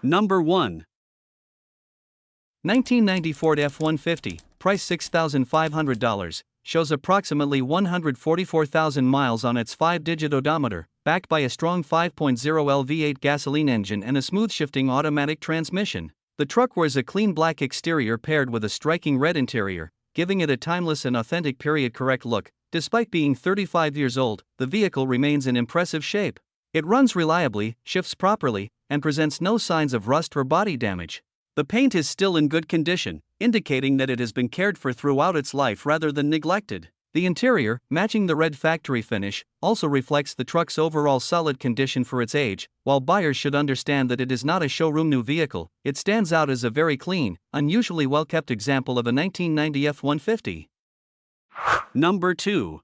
Number 1. 1990 Ford F150, price $6,500, shows approximately 144,000 miles on its 5-digit odometer, backed by a strong 5.0L V8 gasoline engine and a smooth-shifting automatic transmission. The truck wears a clean black exterior paired with a striking red interior, giving it a timeless and authentic period-correct look. Despite being 35 years old, the vehicle remains in impressive shape. It runs reliably, shifts properly, and presents no signs of rust or body damage. The paint is still in good condition, indicating that it has been cared for throughout its life rather than neglected. The interior, matching the red factory finish, also reflects the truck's overall solid condition for its age. While buyers should understand that it is not a showroom new vehicle, it stands out as a very clean, unusually well-kept example of a 1990 F150. Number 2.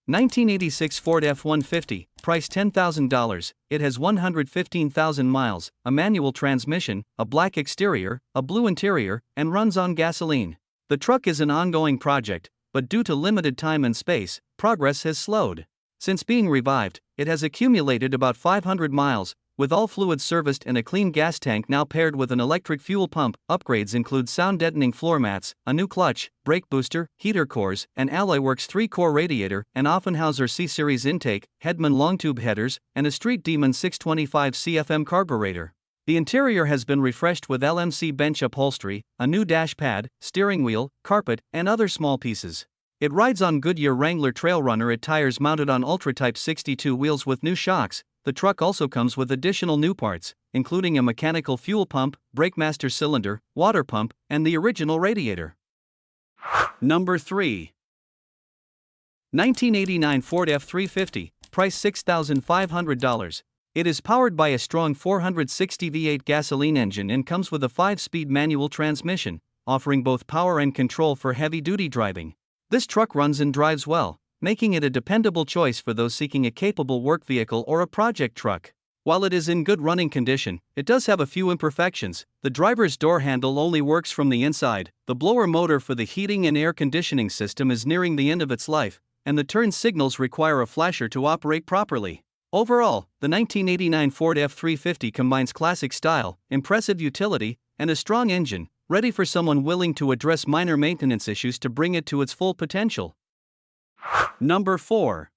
1986 Ford F150, price $10,000. It has 115,000 miles, a manual transmission, a black exterior, a blue interior, and runs on gasoline. The truck is an ongoing project, but due to limited time and space, progress has slowed. Since being revived, it has accumulated about 500 miles, with all fluids serviced and a clean gas tank now paired with an electric fuel pump. Upgrades include sound-deadening floor mats, a new clutch, brake booster, heater cores, an Alloy Works 3-core radiator, an Offenhauser C-Series intake, Hedman long-tube headers, and a Street Demon 625 CFM carburetor. The interior has been refreshed with LMC bench upholstery, a new dash pad, steering wheel, carpet, and other small pieces. It rides on Goodyear Wrangler Trail Runner tires mounted on Ultra-Type 62 wheels with new shocks. The truck also comes with additional new parts, including a mechanical fuel pump, brake master cylinder, water pump, and the original radiator. Number 3. 1989 Ford F350, price $6,500. It is powered by a strong 460 V8 gasoline engine and comes with a 5-speed manual transmission, offering both power and control for heavy-duty driving. This truck runs and drives well, making it a dependable choice for those seeking a capable work vehicle or a project truck. While it is in good running condition, it does have a few imperfections. The driver's door handle only works from the inside, the blower motor for the heating and air conditioning system is nearing the end of its life, and the turn signals require a flasher to operate properly. Overall, the 1989 Ford F350 combines classic style, impressive utility, and a strong engine, ready for someone willing to address minor maintenance issues to bring it to its full potential. Number 4.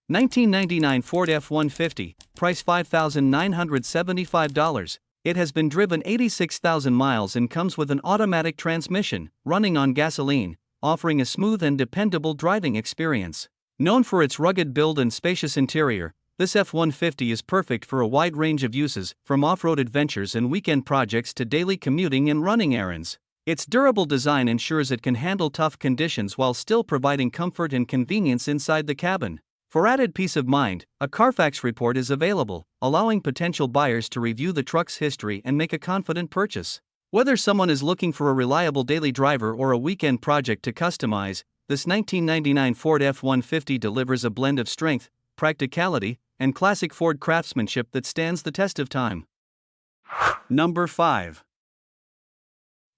1999 Ford F150, price $5,975. It has been driven 86,000 miles and comes with an automatic transmission, running on gasoline, offering a smooth and dependable driving experience. Known for its rugged build and spacious interior, this F-150 is perfect for a wide range of uses, from off-road adventures and weekend projects to daily commuting and running errands. Its durable design ensures it can handle tough conditions while still providing comfort and convenience inside the cabin. For added peace of mind, a Carfax report is available, allowing potential buyers to review the truck's history and make a confident purchase. Whether someone is looking for a reliable daily driver or a weekend project to customize, this 1999 Ford F-150 delivers a blend of strength, practicality, and classic Ford craftsmanship that stands the test of time. Number 5.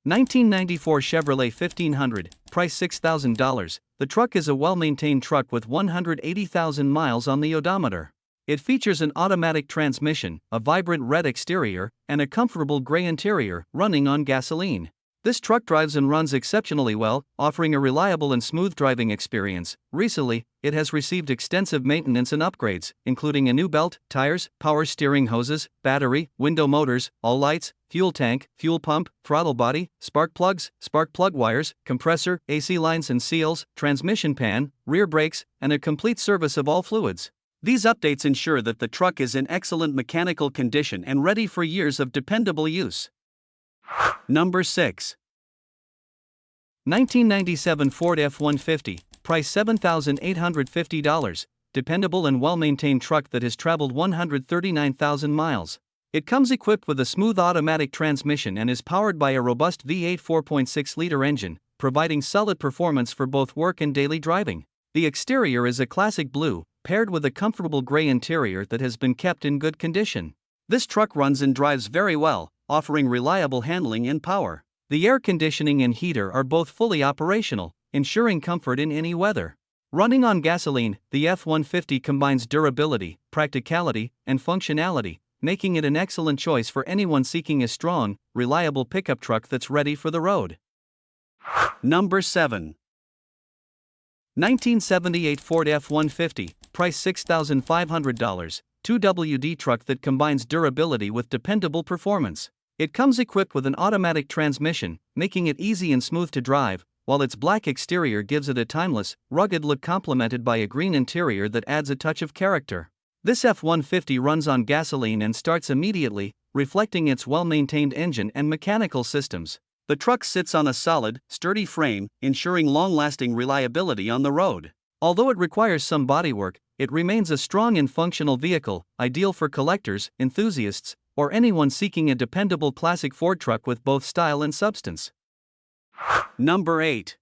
1994 Chevrolet 1500, price $6,000. The truck is a well-maintained truck with 180,000 miles on the odometer. It features an automatic transmission, a vibrant red exterior, and a comfortable gray interior, running on gasoline. This truck drives and runs exceptionally well, offering a reliable and smooth driving experience. Recently, it has received extensive maintenance and upgrades, including a new belt, tires, power steering hoses, battery, window motors, all lights, fuel tank, fuel pump, throttle body, spark plugs, spark plug wires, compressor, AC lines and seals, transmission pan, rear brakes, and a complete service of all fluids. These updates ensure that the truck is in excellent mechanical condition and ready for years of dependable use. Number 6. 1997 Ford F-150, price $7,850. Dependable and well-maintained truck that has traveled 139,000 miles. It comes equipped with a smooth automatic transmission and is powered by a robust V8 4.6-liter engine, providing solid performance for both work and daily driving. The exterior is a classic blue, paired with a comfortable gray interior that has been kept in good condition. This truck runs and drives very well, offering reliable handling and power. The air conditioning and heater are both fully operational, ensuring comfort in any weather. Running on gasoline, the F-150 combines durability, practicality, and functionality, making it an excellent choice for anyone seeking a strong, reliable pickup truck that's ready for the road. Number 7. 1978 Ford F150, price $6,500, 2WD truck that combines durability with dependable performance. It comes equipped with an automatic transmission, making it easy and smooth to drive, while its black exterior gives it a timeless, rugged look complemented by a green interior that adds a touch of character. This F-150 runs on gasoline and starts immediately, reflecting its well-maintained engine and mechanical systems. The truck sits on a solid, sturdy frame, ensuring long-lasting reliability on the road. Although it requires some bodywork, it remains a strong and functional vehicle, ideal for collectors, enthusiasts, or anyone seeking a dependable classic Ford truck with both style and substance. Number 8.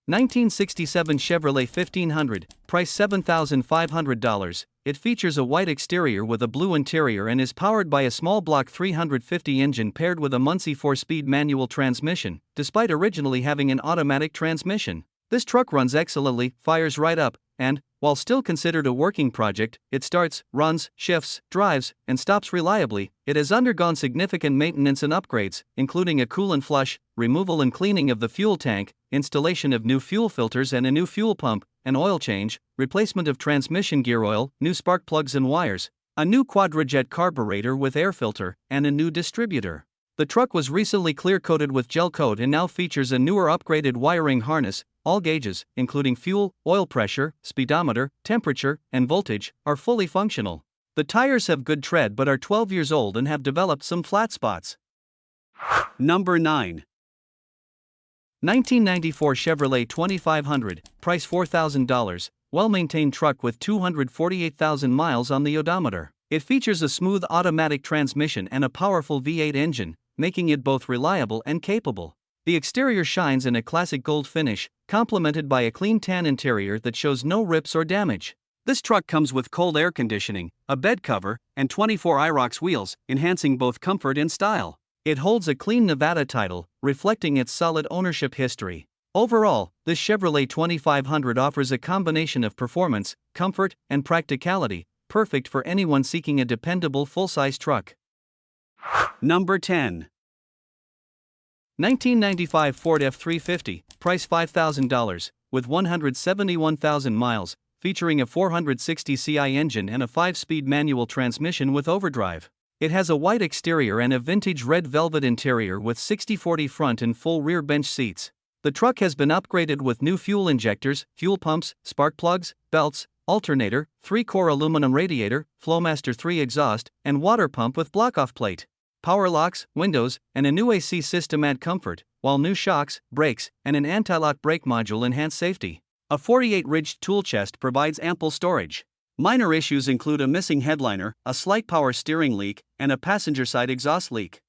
1967 Chevrolet 1500, price $7,500. It features a white exterior with a blue interior and is powered by a small block 350 engine paired with a Muncie 4-speed manual transmission, despite originally having an automatic transmission. This truck runs excellently, fires right up, and, while still considered a working project, it starts, runs, shifts, drives, and stops reliably. It has undergone significant maintenance and upgrades, including a coolant flush, removal and cleaning of the fuel tank, installation of new fuel filters and a new fuel pump, an oil change, replacement of transmission gear oil, new spark plugs and wires, a new quadrajet carburetor with air filter, and a new distributor. The truck was recently clear-coated with gel coat and now features a newer upgraded wiring harness. All gauges, including fuel, oil pressure, speedometer, temperature, and voltage, are fully functional. The tires have good tread but are 12 years old and have developed some flat spots. Number 9. 1994 Chevrolet 2500, price $4,000, well-maintained truck with 248,000 miles on the odometer. It features a smooth automatic transmission and a powerful V8 engine, making it both reliable and capable. The exterior shines in a classic gold finish, complemented by a clean tan interior that shows no rips or damage. This truck comes with cold air conditioning, a bed cover, and 24 IROX wheels, enhancing both comfort and style. It holds a clean Nevada title, reflecting its solid ownership history. Overall, this Chevrolet 2500 offers a combination of performance, comfort, and practicality, perfect for anyone seeking a dependable full-size truck. Number 10. 1995 Ford F350, price $5,000, with 171,000 miles, featuring a 460 CI engine and a 5-speed manual transmission with overdrive. It has a white exterior and a vintage red velvet interior with 60/40 front and full rear bench seats. The truck has been upgraded with new fuel injectors, fuel pumps, spark plugs, belts, alternator, 3-core aluminum radiator, Flowmaster 3 exhaust, and water pump with block-off plate. Power locks, windows, and a new AC system add comfort, while new shocks, brakes, and an anti-lock brake module enhance safety. A 48-ridged tool chest provides ample storage. Minor issues include a missing headliner, a slight power steering leak, and a passenger side exhaust leak.